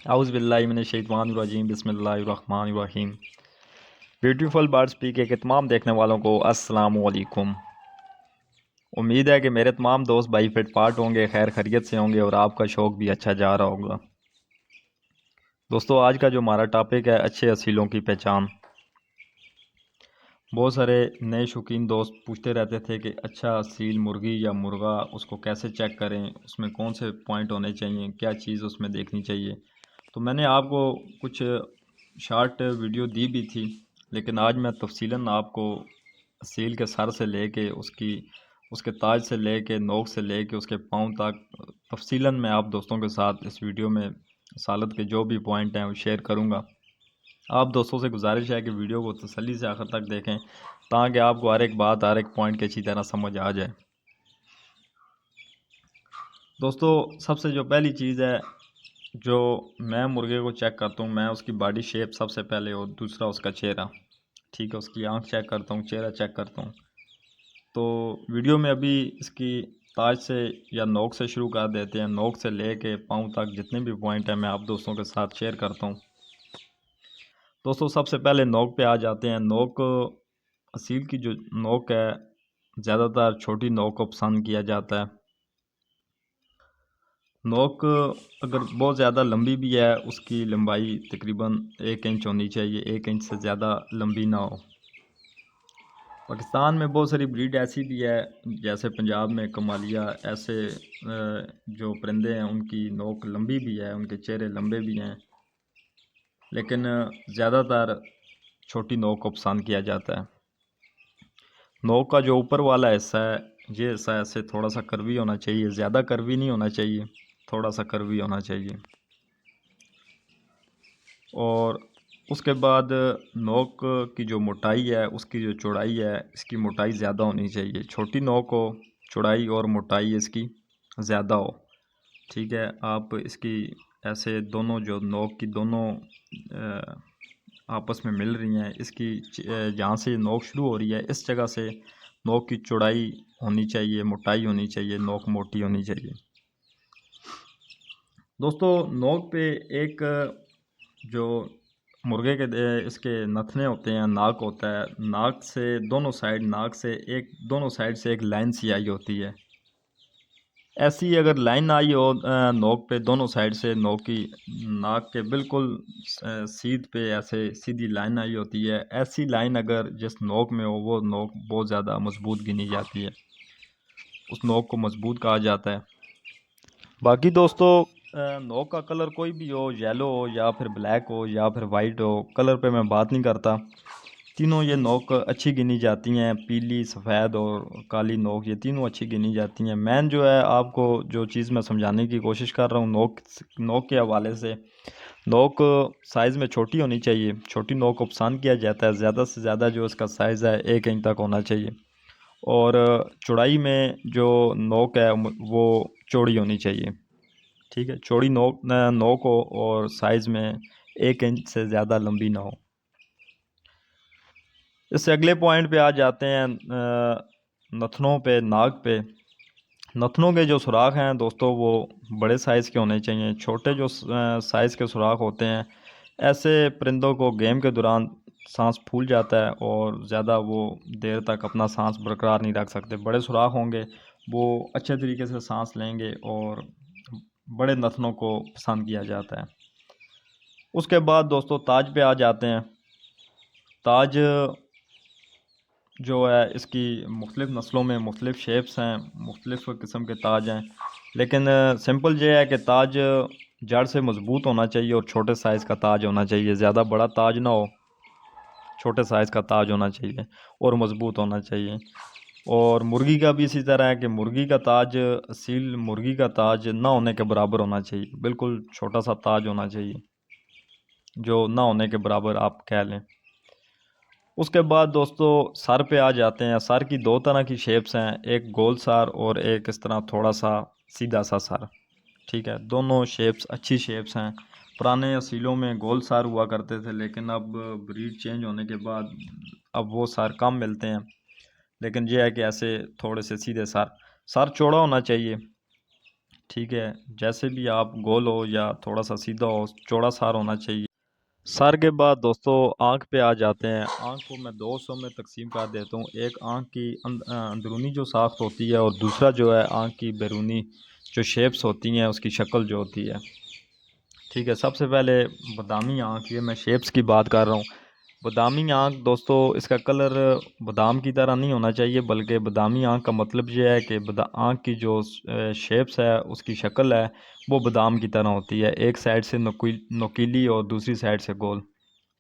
आउज़ बिल्लाहि मिनश शैतानिर रजीम बिस्मिल्लाहिर रहमानिर रहीम। Beautiful birds P के तमाम देखने वालों को अस्सलाम वालेकुम। उम्मीद है कि मेरे तमाम दोस्त भाई फिट फाट होंगे, खैर खैरियत से होंगे और आपका शौक़ भी अच्छा जा रहा होगा। दोस्तों, आज का जो हमारा टॉपिक है अच्छे असीलों की पहचान। बहुत सारे नए शौकीन दोस्त पूछते रहते थे कि अच्छा असील मुर्गी या मुर्गा उसको कैसे चेक करें, उसमें कौन से पॉइंट होने चाहिए, क्या चीज़ उसमें देखनी चाहिए। तो मैंने आपको कुछ शॉर्ट वीडियो दी भी थी, लेकिन आज मैं तफसीलन आपको असील के सर से लेके उसके ताज से लेके नोक से लेके उसके पाँव तक तफसीलन मैं आप दोस्तों के साथ इस वीडियो में सालत के जो भी पॉइंट हैं वो शेयर करूँगा। आप दोस्तों से गुजारिश है कि वीडियो को तसल्ली से आखिर तक देखें ताकि आपको हर एक बात हर एक पॉइंट की अच्छी तरह समझ आ जाए। दोस्तों, सबसे जो पहली चीज़ है जो मैं मुर्गे को चेक करता हूँ, मैं उसकी बॉडी शेप सबसे पहले और दूसरा उसका चेहरा। ठीक है, उसकी आंख चेक करता हूँ, चेहरा चेक करता हूँ। तो वीडियो में अभी इसकी ताज से या नोक से शुरू कर देते हैं। नोक से लेके पाँव तक जितने भी पॉइंट हैं मैं आप दोस्तों के साथ शेयर करता हूँ। दोस्तों, सबसे पहले नोक पे आ जाते हैं। नोक असील की जो नोक है, ज़्यादातर छोटी नोक को पसंद किया जाता है। नोक अगर बहुत ज़्यादा लंबी भी है, उसकी लंबाई तकरीबन 1 इंच होनी चाहिए, 1 इंच से ज़्यादा लंबी ना हो। पाकिस्तान में बहुत सारी ब्रीड ऐसी भी है, जैसे पंजाब में कमालिया, ऐसे जो परिंदे हैं उनकी नोक लंबी भी है, उनके चेहरे लंबे भी हैं, लेकिन ज़्यादातर छोटी नोक को पसंद किया जाता है। नोक का जो ऊपर वाला हिस्सा है, ये हिस्सा ऐसे थोड़ा सा कर्वी होना चाहिए, ज़्यादा कर्वी नहीं होना चाहिए, थोड़ा सा कर्वी होना चाहिए। और उसके बाद नोक की जो मोटाई है, उसकी जो चौड़ाई है, इसकी मोटाई ज़्यादा होनी चाहिए। छोटी नोक हो, चौड़ाई और मोटाई इसकी ज़्यादा हो। ठीक है, आप इसकी ऐसे दोनों जो नोक की दोनों आपस में मिल रही हैं, इसकी जहाँ से नोक शुरू हो रही है इस जगह से नोक की चौड़ाई होनी चाहिए, मोटाई होनी चाहिए, नोक मोटी होनी चाहिए। दोस्तों, नोक पे एक जो मुर्गे के इसके नथने होते हैं, नाक होता है, नाक से दोनों साइड दोनों साइड से एक लाइन सी आई होती है। ऐसी अगर लाइन आई हो नोक पे दोनों साइड से, नोक की नाक के बिल्कुल सीध पे ऐसे सीधी लाइन आई होती है। ऐसी लाइन अगर जिस नोक में हो, वो नोक बहुत ज़्यादा मजबूत गिनी जाती है, उस नोक को मजबूत कहा जाता है। बाकी दोस्तों, नोक का कलर कोई भी हो, येलो हो या फिर ब्लैक हो या फिर वाइट हो, कलर पे मैं बात नहीं करता। तीनों ये नोक अच्छी गिनी जाती हैं, पीली, सफ़ेद और काली नोक, ये तीनों अच्छी गिनी जाती हैं। मैन जो है आपको जो चीज़ मैं समझाने की कोशिश कर रहा हूँ नोक के हवाले से, नोक साइज़ में छोटी होनी चाहिए। छोटी नोक को पसंद किया जाता है, ज़्यादा से ज़्यादा जो इसका साइज़ है 1 इंच तक होना चाहिए। और चौड़ाई में जो नोक है वो चौड़ी होनी चाहिए। ठीक है, चौड़ी नोक हो और साइज़ में 1 इंच से ज़्यादा लंबी ना हो। इससे अगले पॉइंट पे आ जाते हैं नथनों पे, नाक पे। नथनों के जो सुराख हैं दोस्तों, वो बड़े साइज़ के होने चाहिए। छोटे जो साइज़ के सुराख होते हैं, ऐसे परिंदों को गेम के दौरान सांस फूल जाता है और ज़्यादा वो देर तक अपना सांस बरकरार नहीं रख सकते। बड़े सुराख होंगे, वो अच्छे तरीके से सांस लेंगे और बड़े नथनों को पसंद किया जाता है। उसके बाद दोस्तों ताज पे आ जाते हैं। ताज जो है इसकी मुख्तलिफ़ नस्लों में मुख्तलिफ़ शेप्स हैं, मुख्तलिफ़ किस्म के ताज हैं, लेकिन सिंपल ये है कि ताज जड़ से मज़बूत होना चाहिए और छोटे साइज़ का ताज होना चाहिए। ज़्यादा बड़ा ताज ना हो, छोटे साइज़ का ताज होना चाहिए और मज़बूत होना चाहिए। और मुर्गी का भी इसी तरह है कि मुर्गी का ताज, असील मुर्गी का ताज ना होने के बराबर होना चाहिए, बिल्कुल छोटा सा ताज होना चाहिए, जो ना होने के बराबर आप कह लें। उसके बाद दोस्तों सर पे आ जाते हैं। सर की दो तरह की शेप्स हैं, एक गोल सर और एक इस तरह थोड़ा सा सीधा सा सर। ठीक है, दोनों शेप्स अच्छी शेप्स हैं। पुराने असीलों में गोल सर हुआ करते थे, लेकिन अब ब्रीड चेंज होने के बाद अब वो सर कम मिलते हैं, लेकिन ये है कि ऐसे थोड़े से सीधे सर। सर चौड़ा होना चाहिए। ठीक है, जैसे भी आप गोल हो या थोड़ा सा सीधा हो, चौड़ा सार होना चाहिए। सर के बाद दोस्तों आँख पे आ जाते हैं। आँख को मैं दो हिस्सों में तकसीम कर देता हूँ। एक आँख की अंदरूनी जो साख्त होती है, और दूसरा जो है आँख की बैरूनी जो शेप्स होती हैं, उसकी शक्ल जो होती है। ठीक है, सबसे पहले बादामी आँख, ये मैं शेप्स की बात कर रहा हूँ। बादामी आँख दोस्तों, इसका कलर बादाम की तरह नहीं होना चाहिए, बल्कि बादामी आँख का मतलब ये है कि आँख की जो शेप्स है, उसकी शक्ल है, वो बादाम की तरह होती है। एक साइड से नोकीली और दूसरी साइड से गोल।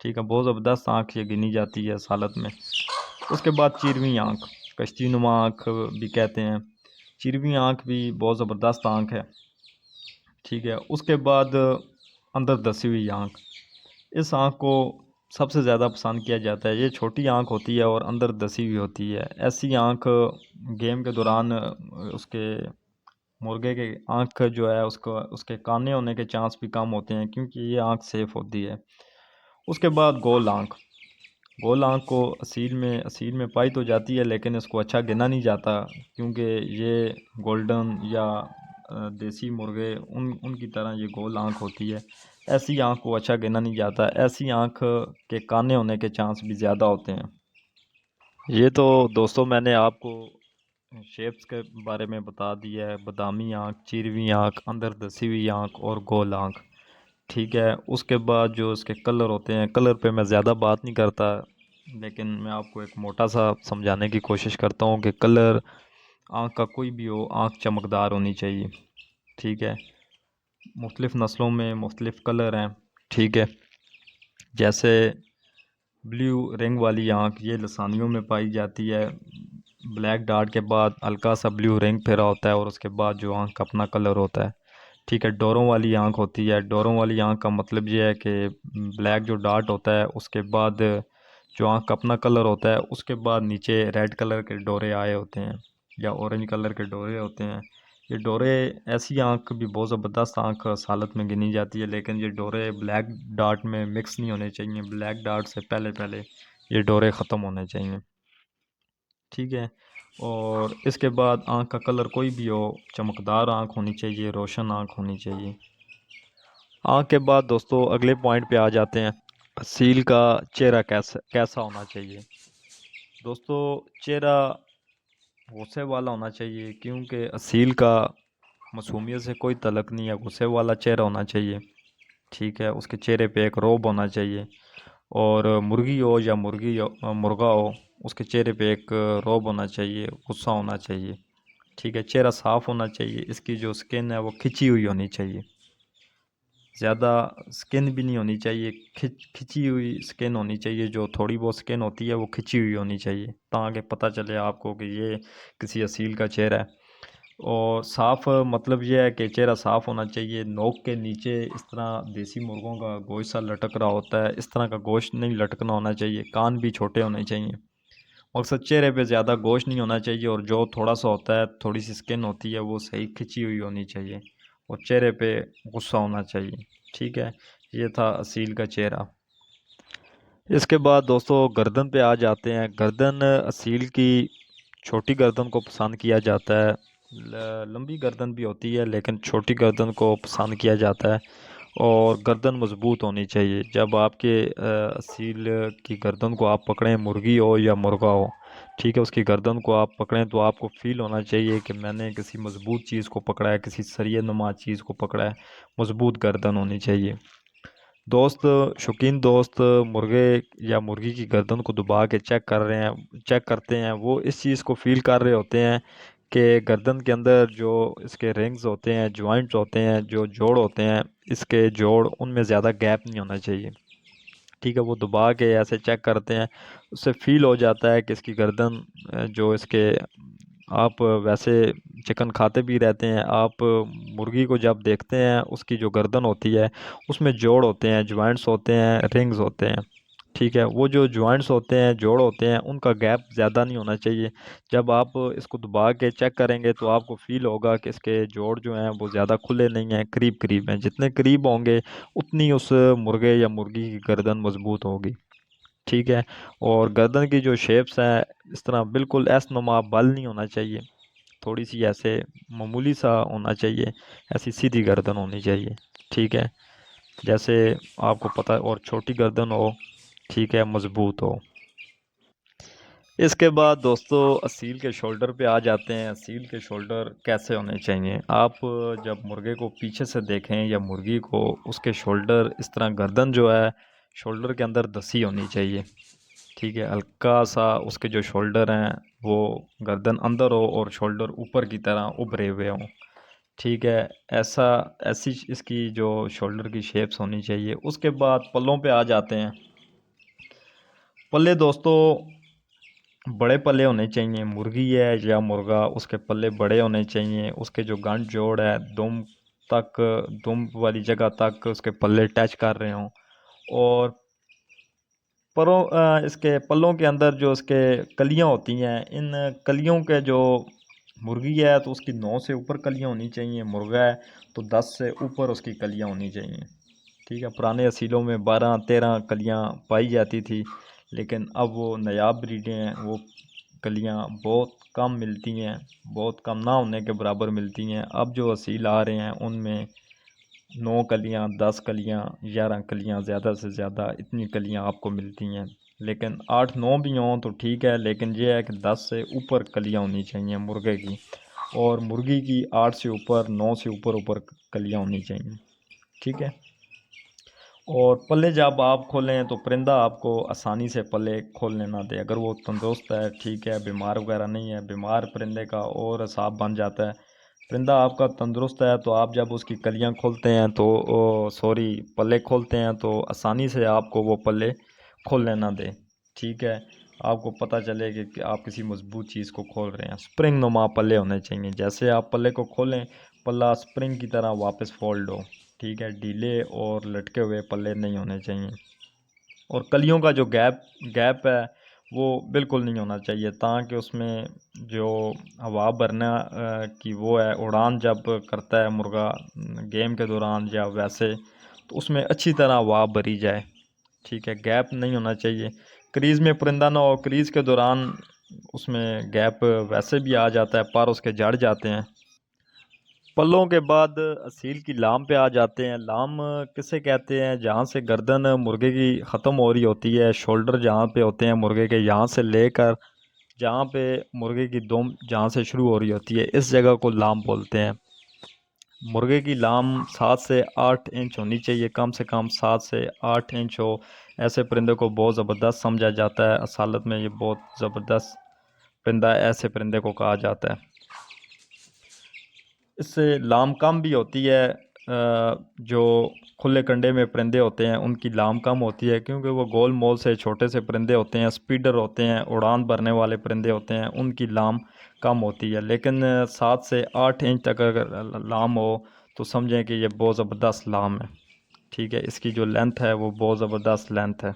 ठीक है, बहुत ज़बरदस्त आँख ये गिनी जाती है इस हालत में। उसके बाद चिरवी आँख, कश्ती नुमा आँख भी कहते हैं। चिरवी आँख भी बहुत ज़बरदस्त आँख है। ठीक है, उसके बाद अंदर धसी हुई आँख। इस आँख को सबसे ज़्यादा पसंद किया जाता है। ये छोटी आँख होती है और अंदर धसी हुई होती है। ऐसी आँख गेम के दौरान उसके मुर्गे के आँख जो है, उसको उसके काने होने के चांस भी कम होते हैं, क्योंकि ये आँख सेफ होती है। उसके बाद गोल आँख। गोल आँख को असील में पाई तो जाती है, लेकिन इसको अच्छा गिना नहीं जाता, क्योंकि ये गोल्डन या देसी मुर्गे उनकी तरह ये गोल आँख होती है। ऐसी आँख को अच्छा गिना नहीं जाता। ऐसी आँख के काने होने के चांस भी ज़्यादा होते हैं। ये तो दोस्तों मैंने आपको शेप्स के बारे में बता दिया है। बादामी आँख, चिरवी आँख, अंदर धसी हुई आँख और गोल आँख। ठीक है, उसके बाद जो इसके कलर होते हैं, कलर पे मैं ज़्यादा बात नहीं करता, लेकिन मैं आपको एक मोटा सा समझाने की कोशिश करता हूँ कि कलर आँख का कोई भी हो, आँख चमकदार होनी चाहिए। ठीक है, मुख्तलिफ़ नस्लों में मुख्तलिफ़ कलर हैं। ठीक है, जैसे ब्लू रिंग वाली आँख, ये लसानियों में पाई जाती है। ब्लैक डार्ट के बाद हल्का सा ब्लू रिंग फिरा होता है, और उसके बाद जो आँख का अपना कलर होता है। ठीक है, डोरों वाली आँख होती है। डोरों वाली आँख का मतलब ये है कि ब्लैक जो डार्ट होता है, उसके बाद जो आँख का अपना कलर होता है, उसके बाद नीचे रेड कलर के डोरे आए होते हैं, या ऑरेंज कलर के डोरे होते हैं। ये डोरे, ऐसी आँख भी बहुत ज़बरदस्त आँख इस हालत में गिनी जाती है, लेकिन ये डोरे ब्लैक डार्ट में मिक्स नहीं होने चाहिए। ब्लैक डार्ट से पहले पहले ये डोरे ख़त्म होने चाहिए। ठीक है, और इसके बाद आँख का कलर कोई भी हो, चमकदार आँख होनी चाहिए, रोशन आँख होनी चाहिए। आँख के बाद दोस्तों अगले पॉइंट पे आ जाते हैं। सील का चेहरा कैसा कैसा होना चाहिए। दोस्तों, चेहरा गुस्से वाला होना चाहिए, क्योंकि असील का मासूमियत से कोई तल्लुक़ नहीं है। गुस्से वाला चेहरा होना चाहिए। ठीक है, उसके चेहरे पे एक रोब होना चाहिए। और मुर्गी हो या मुर्गा हो, उसके चेहरे पे एक रोब होना चाहिए, गुस्सा होना चाहिए। ठीक है, चेहरा साफ़ होना चाहिए। इसकी जो स्किन है वो खिंची हुई होनी चाहिए। ज़्यादा स्किन भी नहीं होनी चाहिए, खिंची हुई स्किन होनी चाहिए। जो थोड़ी बहुत स्किन होती है वो खिंची हुई होनी चाहिए, ताकि पता चले आपको कि ये किसी असील का चेहरा है। और साफ़ मतलब ये है कि चेहरा साफ़ होना चाहिए। नोक के नीचे इस तरह देसी मुर्गों का गोश्त सा लटक रहा होता है, इस तरह का गोश्त नहीं लटकना होना चाहिए। कान भी छोटे होने चाहिए। मकसद चेहरे पे ज़्यादा गोश्त नहीं होना चाहिए, और जो थोड़ा सा होता है, थोड़ी सी स्किन होती है, वो सही खिंची हुई होनी चाहिए, और चेहरे पे गुस्सा होना चाहिए। ठीक है, ये था असील का चेहरा। इसके बाद दोस्तों गर्दन पे आ जाते हैं। गर्दन असील की छोटी गर्दन को पसंद किया जाता है। लंबी गर्दन भी होती है, लेकिन छोटी गर्दन को पसंद किया जाता है। और गर्दन मज़बूत होनी चाहिए। जब आपके असील की गर्दन को आप पकड़ें, मुर्गी हो या मुर्गा हो, ठीक है, उसकी गर्दन को आप पकड़ें तो आपको फ़ील होना चाहिए कि मैंने किसी मज़बूत चीज़ को पकड़ा है, किसी सरिये नुमा चीज़ को पकड़ा है। मज़बूत गर्दन होनी चाहिए। दोस्त, शौकीन दोस्त मुर्गे या मुर्गी की गर्दन को दबा के चेक करते हैं। वो इस चीज़ को फ़ील कर रहे होते हैं कि गर्दन के अंदर जो इसके रिंग्स होते हैं, जॉइंट्स होते हैं, जो जोड़ होते हैं, इसके जोड़, उनमें ज़्यादा गैप नहीं होना चाहिए। ठीक है, वो दबा के ऐसे चेक करते हैं। उससे फ़ील हो जाता है कि इसकी गर्दन जो इसके, आप वैसे चिकन खाते भी रहते हैं आप, मुर्गी को जब देखते हैं, उसकी जो गर्दन होती है, उसमें जोड़ होते हैं, जॉइंट्स होते हैं, रिंग्स होते हैं। ठीक है, वो जो जॉइंट्स होते हैं, जोड़ होते हैं, उनका गैप ज़्यादा नहीं होना चाहिए। जब आप इसको दबा के चेक करेंगे तो आपको फ़ील होगा कि इसके जोड़ जो हैं वो ज़्यादा खुले नहीं हैं, करीब करीब हैं। जितने करीब होंगे, उतनी उस मुर्गे या मुर्गी की गर्दन मज़बूत होगी। ठीक है, और गर्दन की जो शेप्स हैं, इस तरह बिल्कुल एस नुमा बल नहीं होना चाहिए। थोड़ी सी ऐसे मामूली सा होना चाहिए, ऐसी सीधी गर्दन होनी चाहिए। ठीक है, जैसे आपको पता है, और छोटी गर्दन हो, ठीक है, मज़बूत हो। इसके बाद दोस्तों असील के शोल्डर पे आ जाते हैं। असील के शोल्डर कैसे होने चाहिए? आप जब मुर्गे को पीछे से देखें या मुर्गी को, उसके शोल्डर इस तरह, गर्दन जो है शोल्डर के अंदर धसी होनी चाहिए। ठीक है, हल्का सा उसके जो शोल्डर हैं वो गर्दन अंदर हो और शोल्डर ऊपर की तरह उभरे हुए हों। ठीक है, ऐसा ऐसी इसकी जो शोल्डर की शेप्स होनी चाहिए। उसके बाद पल्लों पे आ जाते हैं। पल्ले दोस्तों बड़े पल्ले होने चाहिए। मुर्गी है या मुर्गा, उसके पल्ले बड़े होने चाहिए। उसके जो गांठ जोड़ है, दुम वाली जगह तक उसके पल्ले टच कर रहे हों। और इसके पल्लों के अंदर जो इसके कलियां होती हैं, इन कलियों के जो, मुर्गी है तो उसकी 9 से ऊपर कलियां होनी चाहिए, मुर्गा है तो 10 से ऊपर उसकी कलियां होनी चाहिए। ठीक है, पुराने असीलों में 12-13 कलियां पाई जाती थी, लेकिन अब वो नायाब ब्रीडें हैं, वो कलियां बहुत कम मिलती हैं, बहुत कम ना होने के बराबर मिलती हैं। अब जो असील आ रहे हैं उनमें 9 कलियां, 10 कलियां, 11 कलियां, ज़्यादा से ज़्यादा इतनी कलियां आपको मिलती हैं। लेकिन 8-9 भी हों तो ठीक है, लेकिन ये है कि 10 से ऊपर कलियां होनी चाहिए मुर्गे की, और मुर्गी की 8 से ऊपर, 9 से ऊपर कलियां होनी चाहिए। ठीक है, और पल्ले जब आप खोलें तो परिंदा आपको आसानी से पल्ले खोलने ना दे। अगर वो तंदुरुस्त है, ठीक है, बीमार वगैरह नहीं है, बीमार परिंदे का और हिसाब बन जाता है। परिंदा आपका तंदुरुस्त है तो आप जब उसकी कलियां खोलते हैं तो, सॉरी, पल्ले खोलते हैं तो आसानी से आपको वो पल्ले खोलने ना दे। ठीक है, आपको पता चले कि आप किसी मजबूत चीज़ को खोल रहे हैं। स्प्रिंग नुमा पल्ले होने चाहिए। जैसे आप पल्ले को खोलें, पल्ला स्प्रिंग की तरह वापस फोल्ड हो। ठीक है, ढीले और लटके हुए पल्ले नहीं होने चाहिए। और कलियों का जो गैप है वो बिल्कुल नहीं होना चाहिए, ताकि उसमें जो हवा भरना की वो है, उड़ान जब करता है मुर्गा गेम के दौरान या वैसे, तो उसमें अच्छी तरह हवा भरी जाए। ठीक है, गैप नहीं होना चाहिए। क्रीज़ में परिंदा ना हो, क्रीज़ के दौरान उसमें गैप वैसे भी आ जाता है, पर उसके जड़ जाते हैं। पल्लों के बाद असील की लाम पे आ जाते हैं। लाम किसे कहते हैं? जहाँ से गर्दन मुर्गे की ख़त्म हो रही होती है, शोल्डर जहाँ पे होते हैं मुर्गे के, यहाँ से लेकर जहाँ पे मुर्गे की दुम जहाँ से शुरू हो रही होती है, इस जगह को लाम बोलते हैं। मुर्गे की लाम 7 से 8 इंच होनी चाहिए, कम से कम 7 से 8 इंच हो। ऐसे परिंदे को बहुत ज़बरदस्त समझा जाता है। असालत में ये बहुत ज़बरदस्त परिंदा, ऐसे परिंदे को कहा जाता है। इससे लाम कम भी होती है। जो खुले कंडे में परिंदे होते हैं उनकी लाम कम होती है, क्योंकि वो गोल मोल से छोटे से परिंदे होते हैं, स्पीडर होते हैं, उड़ान भरने वाले परिंदे होते हैं, उनकी लाम कम होती है। लेकिन 7 से 8 इंच तक अगर लाम हो तो समझें कि ये बहुत ज़बरदस्त लाम है। ठीक है, इसकी जो लेंथ है वो बहुत ज़बरदस्त लेंथ है।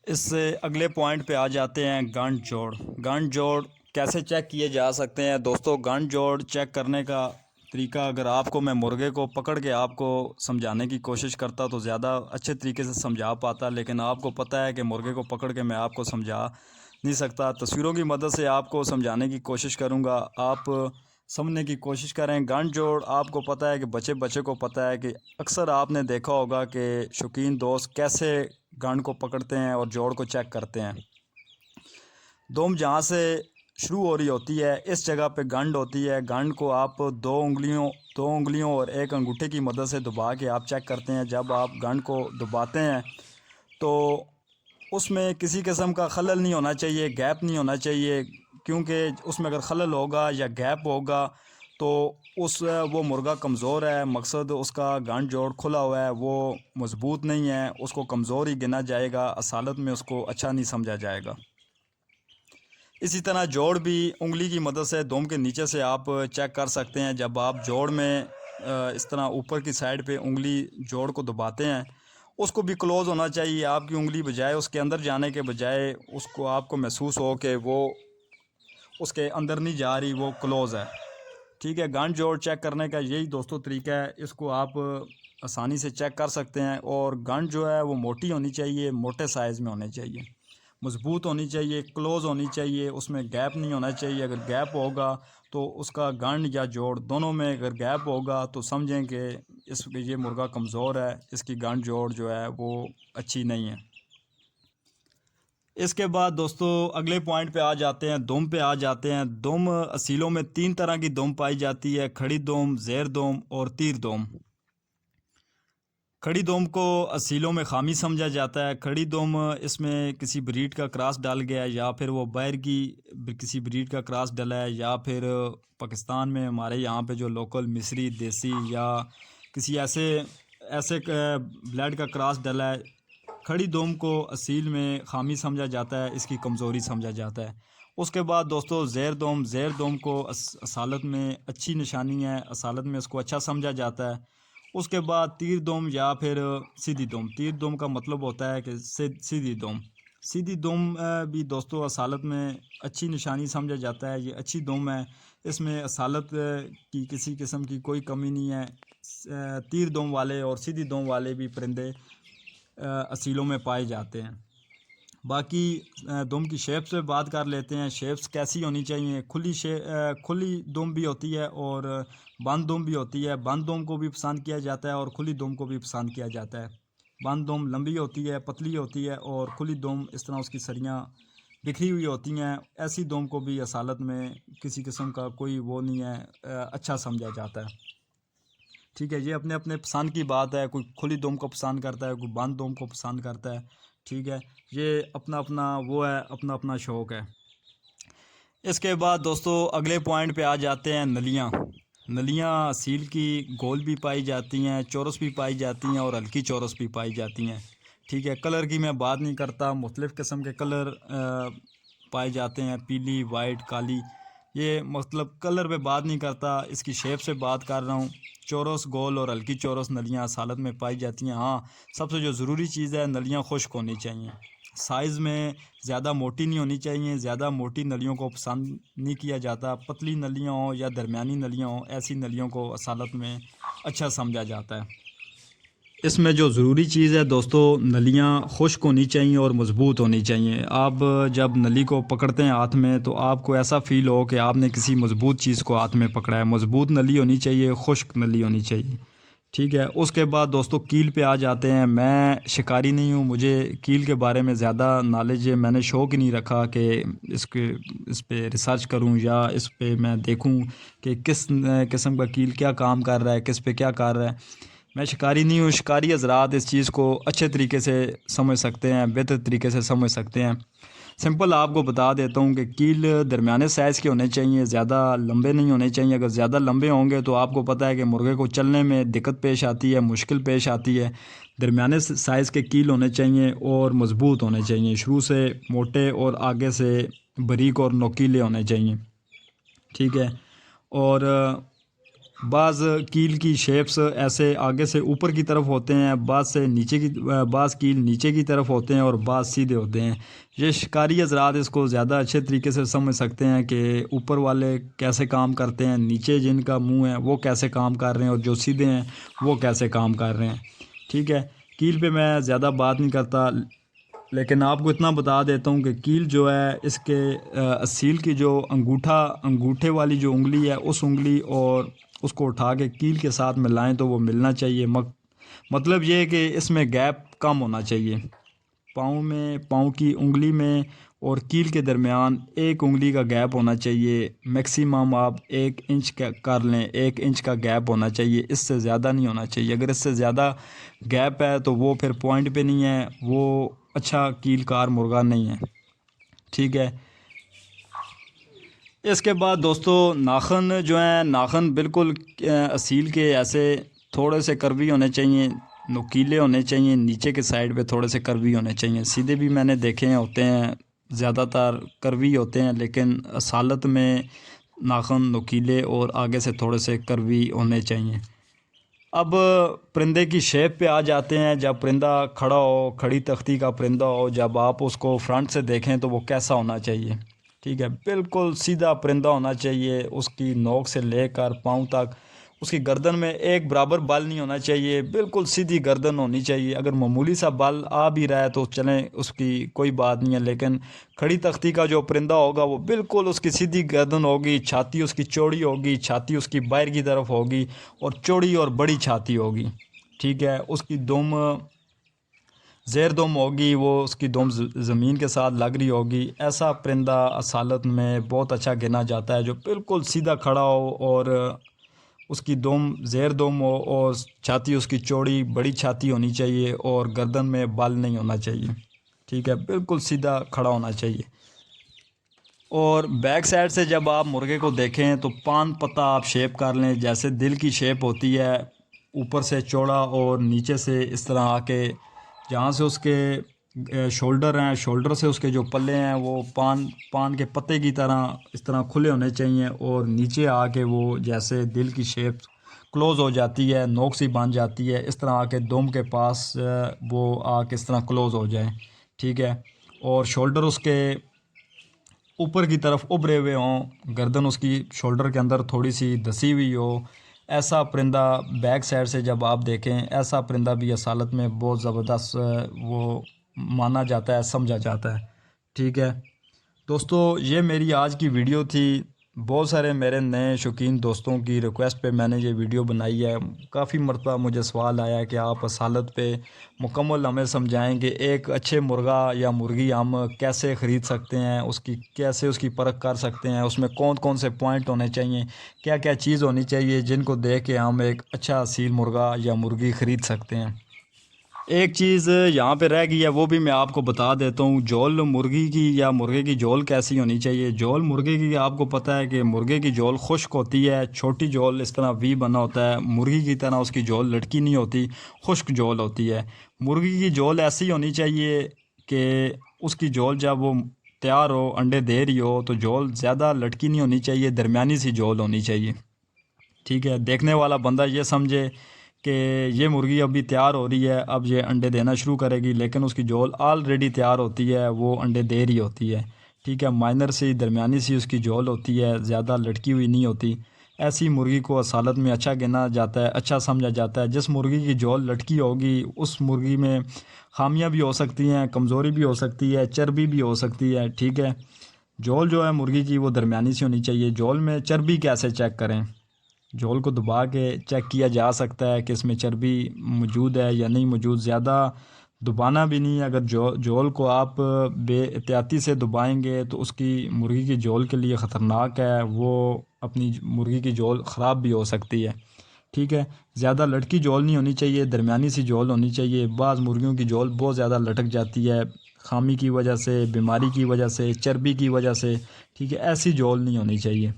इससे अगले पॉइंट पे आ जाते हैं गांठ जोड़। गांठ जोड़ कैसे चेक किए जा सकते हैं? दोस्तों, गांठ जोड़ चेक करने का तरीका, अगर आपको मैं मुर्गे को पकड़ के आपको समझाने की कोशिश करता तो ज़्यादा अच्छे तरीके से समझा पाता, लेकिन आपको पता है कि मुर्गे को पकड़ के मैं आपको समझा नहीं सकता। तस्वीरों की मदद से आपको समझाने की कोशिश करूँगा, आप समझने की कोशिश करें। गांठ जोड़ आपको पता है कि बच्चे बच्चे को पता है कि अक्सर आपने देखा होगा कि शौकीन दोस्त कैसे गांठ को पकड़ते हैं और जोड़ को चेक करते हैं। दुम जहाँ से शुरू हो रही होती है, इस जगह पे गांठ होती है। गांठ को आप दो उंगलियों और एक अंगूठे की मदद से दबा के आप चेक करते हैं। जब आप गांठ को दबाते हैं तो उसमें किसी किस्म का खलल नहीं होना चाहिए, गैप नहीं होना चाहिए, क्योंकि उसमें अगर खलल होगा या गैप होगा तो वो मुर्गा कमज़ोर है। मकसद उसका गांठ जोड़ खुला हुआ है, वो मज़बूत नहीं है, उसको कमज़ोर ही गिना जाएगा, असालत में उसको अच्छा नहीं समझा जाएगा। इसी तरह जोड़ भी उंगली की मदद से दुम के नीचे से आप चेक कर सकते हैं। जब आप जोड़ में इस तरह ऊपर की साइड पे उंगली जोड़ को दबाते हैं, उसको भी क्लोज़ होना चाहिए। आपकी उंगली बजाय उसके अंदर जाने के बजाय उसको आपको महसूस हो कि वो उसके अंदर नहीं जा रही, वो क्लोज़ है। ठीक है, गांठ जोड़ चेक करने का यही दोस्तों तरीका है। इसको आप आसानी से चेक कर सकते हैं। और गांठ जो है वो मोटी होनी चाहिए, मोटे साइज़ में होने चाहिए। मज़बूत होनी चाहिए, क्लोज़ होनी चाहिए, उसमें गैप नहीं होना चाहिए। अगर गैप होगा तो उसका गंड या जोड़ दोनों में अगर गैप होगा तो समझें कि ये मुर्गा कमज़ोर है, इसकी गंड जोड़ जो है वो अच्छी नहीं है। इसके बाद दोस्तों अगले पॉइंट पे आ जाते हैं, दुम पे आ जाते हैं। दुम असीलों में 3 तरह की दुम पाई जाती है, खड़ी दुम, ज़ेर दुम और तीर दुम। खड़ी दोम को असीलों में खामी समझा जाता है। खड़ी दोम इसमें किसी ब्रीड का क्रॉस डाल गया है, या फिर वो बाहर की किसी ब्रीड का क्रॉस डाला है, या फिर पाकिस्तान में हमारे यहाँ पे जो लोकल मिस्री देसी या किसी ऐसे ऐसे ब्लड का क्रॉस डाला है। खड़ी दोम को असील में खामी समझा जाता है, इसकी कमज़ोरी समझा जाता है। उसके बाद दोस्तों ज़ेर दोम को असालत में अच्छी निशानी है, असालत में इसको अच्छा समझा जाता है। उसके बाद तीर दोम या फिर सीधी दोम। तीर दोम का मतलब होता है कि सीधी दोम। सीधी दोम भी दोस्तों असालत में अच्छी निशानी समझा जाता है, ये अच्छी दोम है, इसमें असालत की किसी किस्म की कोई कमी नहीं है। तीर दोम वाले और सीधी दोम वाले भी परिंदे असीलों में पाए जाते हैं। बाकी दुम की शेप से बात कर लेते हैं। शेप्स कैसी होनी चाहिए? खुली दुम भी होती है और बंद दुम भी होती है। बंद दुम को भी पसंद किया जाता है और खुली दुम को भी पसंद किया जाता है। बंद दुम लंबी होती है, पतली होती है, और खुली दुम इस तरह उसकी सरियाँ बिखरी हुई होती हैं। ऐसी दुम को भी असालत में किसी किस्म का कोई वो नहीं है, अच्छा समझा जाता है। ठीक है, ये अपने अपने पसंद की बात है। कोई खुली दुम को पसंद करता है, कोई बंद दुम को पसंद करता है। ठीक है, ये अपना अपना वो है, अपना अपना शौक़ है। इसके बाद दोस्तों अगले पॉइंट पे आ जाते हैं, नलियाँ। नलियाँ सील की गोल भी पाई जाती हैं, चौरस भी पाई जाती हैं और हल्की चौरस भी पाई जाती हैं। ठीक है, कलर की मैं बात नहीं करता, मुख्तलिफ़ किस्म के कलर पाए जाते हैं, पीली, वाइट, काली। ये मतलब कलर पे बात नहीं करता, इसकी शेप से बात कर रहा हूँ। चौरस, गोल और हल्की चौरस नलियाँ सालत में पाई जाती हैं। हाँ, सबसे जो ज़रूरी चीज़ है, नलियाँ खुश्क होनी चाहिए। साइज़ में ज़्यादा मोटी नहीं होनी चाहिए, ज़्यादा मोटी नलियों को पसंद नहीं किया जाता। पतली नलियाँ हों या दरमियानी नलियाँ हों, ऐसी नलियों को सालत में अच्छा समझा जाता है। इसमें जो ज़रूरी चीज़ है दोस्तों, नलियाँ खुश्क होनी चाहिए और मज़बूत होनी चाहिए। आप जब नली को पकड़ते हैं हाथ में तो आपको ऐसा फ़ील हो कि आपने किसी मज़बूत चीज़ को हाथ में पकड़ा है। मज़बूत नली होनी चाहिए, खुश्क नली होनी चाहिए। ठीक है, उसके बाद दोस्तों कील पे आ जाते हैं। मैं शिकारी नहीं हूँ, मुझे कील के बारे में ज़्यादा नॉलेज है। मैंने शौक़ ही नहीं रखा कि इस पे रिसर्च करूँ या इस पे मैं देखूँ कि किस किस्म का कील क्या काम कर रहा है, किस पे क्या कर रहा है। मैं शिकारी नहीं हूँ। शिकारी हज़रात इस चीज़ को अच्छे तरीके से समझ सकते हैं, बेहतर तरीके से समझ सकते हैं। सिंपल आपको बता देता हूँ कि कील दरमियाने साइज़ के होने चाहिए, ज़्यादा लंबे नहीं होने चाहिए। अगर ज़्यादा लंबे होंगे तो आपको पता है कि मुर्गे को चलने में दिक्कत पेश आती है, मुश्किल पेश आती है। दरमियाने साइज़ के कील होने चाहिए और मज़बूत होने चाहिए, शुरू से मोटे और आगे से बारीक और नोकीले होने चाहिए। ठीक है, और बाज़ कील की शेप्स ऐसे आगे से ऊपर की तरफ होते हैं, बाज़ कील नीचे की तरफ होते हैं और बाज़ सीधे होते हैं। ये शिकारी हज़रात इसको ज़्यादा अच्छे तरीके से समझ सकते हैं कि ऊपर वाले कैसे काम करते हैं, नीचे जिनका मुंह है वो कैसे काम कर रहे हैं और जो सीधे हैं वो कैसे काम कर रहे हैं। ठीक है, कील पे मैं ज़्यादा बात नहीं करता, लेकिन आपको इतना बता देता हूँ कि कील जो है इसके असील की जो अंगूठे वाली जो उंगली है, उस उंगली और उसको उठा के कील के साथ मिलाएं तो वो मिलना चाहिए। मतलब ये है कि इसमें गैप कम होना चाहिए। पाँव की उंगली में और कील के दरमियान 1 उंगली का गैप होना चाहिए। मैक्सिमम आप 1 इंच का कर लें, 1 इंच का गैप होना चाहिए, इससे ज़्यादा नहीं होना चाहिए। अगर इससे ज़्यादा गैप है तो वो फिर पॉइंट पे नहीं है, वो अच्छा कीलकार मुर्गा नहीं है। ठीक है, इसके बाद दोस्तों नाखन जो हैं, नाखन बिल्कुल असील के ऐसे थोड़े से कर्वी होने चाहिए, नुकीले होने चाहिए, नीचे के साइड पे थोड़े से कर्वी होने चाहिए। सीधे भी मैंने देखे हैं होते हैं, ज़्यादातर कर्वी होते हैं, लेकिन असालत में नाखन नुकीले और आगे से थोड़े से कर्वी होने चाहिए। अब परिंदे की शेप पे आ जाते हैं। जब परिंदा खड़ा हो, खड़ी तख्ती का परिंदा हो, जब आप उसको फ्रंट से देखें तो वो कैसा होना चाहिए? ठीक है, बिल्कुल सीधा परिंदा होना चाहिए। उसकी नोक से लेकर पाँव तक उसकी गर्दन में एक बराबर बाल नहीं होना चाहिए, बिल्कुल सीधी गर्दन होनी चाहिए। अगर मामूली सा बाल आ भी रहा है तो चलें, उसकी कोई बात नहीं है, लेकिन खड़ी तख्ती का जो परिंदा होगा वो बिल्कुल उसकी सीधी गर्दन होगी, छाती उसकी चौड़ी होगी, छाती उसकी बाहर की तरफ होगी और चौड़ी और बड़ी छाती होगी। ठीक है, उसकी दुम ज़ेर दुम होगी, वो उसकी दुम ज़मीन के साथ लग रही होगी। ऐसा परिंदा असालत में बहुत अच्छा गिना जाता है जो बिल्कुल सीधा खड़ा हो और उसकी दुम ज़ेर दुम हो और छाती उसकी चौड़ी बड़ी छाती होनी चाहिए और गर्दन में बाल नहीं होना चाहिए। ठीक है, बिल्कुल सीधा खड़ा होना चाहिए। और बैक साइड से जब आप मुर्गे को देखें तो पान पत्ता आप शेप कर लें, जैसे दिल की शेप होती है, ऊपर से चौड़ा और नीचे से इस तरह आके जहाँ से उसके शोल्डर हैं, शोल्डर से उसके जो पल्ले हैं वो पान के पत्ते की तरह इस तरह खुले होने चाहिए और नीचे आके वो जैसे दिल की शेप क्लोज़ हो जाती है, नोक सी बन जाती है, इस तरह आके दुम के पास वो आके इस तरह क्लोज़ हो जाए। ठीक है, और शोल्डर उसके ऊपर की तरफ उभरे हुए हों, गर्दन उसकी शोल्डर के अंदर थोड़ी सी धसी हुई हो। ऐसा परिंदा बैक साइड से जब आप देखें, ऐसा परिंदा भी असालत में बहुत ज़बरदस्त वो माना जाता है, समझा जाता है। ठीक है दोस्तों, ये मेरी आज की वीडियो थी। बहुत सारे मेरे नए शौकीन दोस्तों की रिक्वेस्ट पे मैंने ये वीडियो बनाई है। काफ़ी मरतबा मुझे सवाल आया है कि आप असालत पे मुकम्मल हमें समझाएंगे एक अच्छे मुर्गा या मुर्गी हम कैसे ख़रीद सकते हैं, उसकी कैसे उसकी परख कर सकते हैं, उसमें कौन कौन से पॉइंट होने चाहिए, क्या क्या चीज़ होनी चाहिए जिनको देख के हम एक अच्छा असील मुर्गा या मुर्गी ख़रीद सकते हैं। एक चीज़ यहाँ पे रह गई है, वो भी मैं आपको बता देता हूँ। जौल मुर्गी की या मुर्गे की जौल कैसी होनी चाहिए। जौल मुर्गे की आपको पता है कि मुर्गे की जौल खुश्क होती है, छोटी जौल इस तरह वी बना होता है। मुर्गी की तरह उसकी जौल लटकी नहीं होती, खुश्क जौल होती है। मुर्गी की जौल ऐसी होनी चाहिए कि उसकी जौल जब वो तैयार हो, अंडे दे रही हो, तो जौल ज़्यादा लटकी नहीं होनी चाहिए, दरमियानी सी जौल होनी चाहिए। ठीक है, देखने वाला बंदा ये समझे कि ये मुर्गी अभी तैयार हो रही है, अब ये अंडे देना शुरू करेगी, लेकिन उसकी जौल ऑलरेडी तैयार होती है, वो अंडे दे रही होती है। ठीक है, माइनर सी दरमियानी सी उसकी जौल होती है, ज़्यादा लटकी हुई नहीं होती। ऐसी मुर्गी को असालत में अच्छा गिना जाता है, अच्छा समझा जाता है। जिस मुर्गी की जौल लटकी होगी उस मुर्गी में खामियां भी हो सकती हैं, कमज़ोरी भी हो सकती है, चर्बी भी हो सकती है। ठीक है, जौल जो है मुर्गी की वो दरमियानी सी होनी चाहिए। जौल में चर्बी कैसे चेक करें? झोल को दबा के चेक किया जा सकता है कि इसमें चर्बी मौजूद है या नहीं मौजूद। ज़्यादा दबाना भी नहीं है। अगर झोल को आप बेएहतियाती से दबाएंगे तो उसकी मुर्गी की झोल के लिए ख़तरनाक है, वो अपनी मुर्गी की झोल ख़राब भी हो सकती है। ठीक है, ज़्यादा लटकी झोल नहीं होनी चाहिए, दरमियानी सी झोल होनी चाहिए। बाज़ मुर्गियों की झोल बहुत ज़्यादा लटक जाती है, खामी की वजह से, बीमारी की वजह से, चर्बी की वजह से। ठीक है, ऐसी झोल नहीं होनी चाहिए।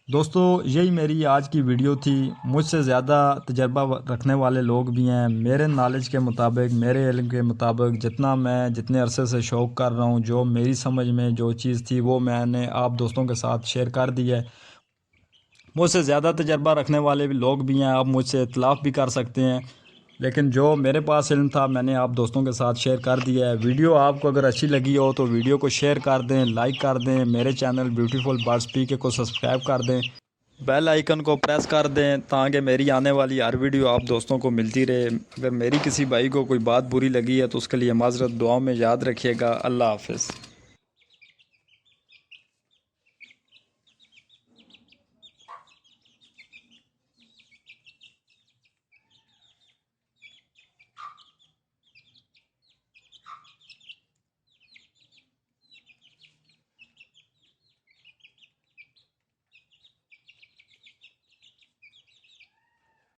दोस्तों, यही मेरी आज की वीडियो थी। मुझसे ज़्यादा तजर्बा रखने वाले लोग भी हैं। मेरे नॉलेज के मुताबिक, मेरे इल्म के मुताबिक जितने अरसे से शौक़ कर रहा हूँ, जो मेरी समझ में जो चीज़ थी वो मैंने आप दोस्तों के साथ शेयर कर दी है। मुझसे ज़्यादा तजर्बा रखने वाले भी लोग भी हैं, आप मुझसे इख्तिलाफ़ भी कर सकते हैं, लेकिन जो मेरे पास इल्म था मैंने आप दोस्तों के साथ शेयर कर दिया है। वीडियो आपको अगर अच्छी लगी हो तो वीडियो को शेयर कर दें, लाइक कर दें, मेरे चैनल ब्यूटीफुल बर्ड्स पीके को सब्सक्राइब कर दें, बेल आइकन को प्रेस कर दें ताकि मेरी आने वाली हर वीडियो आप दोस्तों को मिलती रहे। अगर मेरी किसी भाई को कोई बात बुरी लगी है तो उसके लिए माज़रत, दुआओं में याद रखिएगा। अल्लाह हाफ़िज़।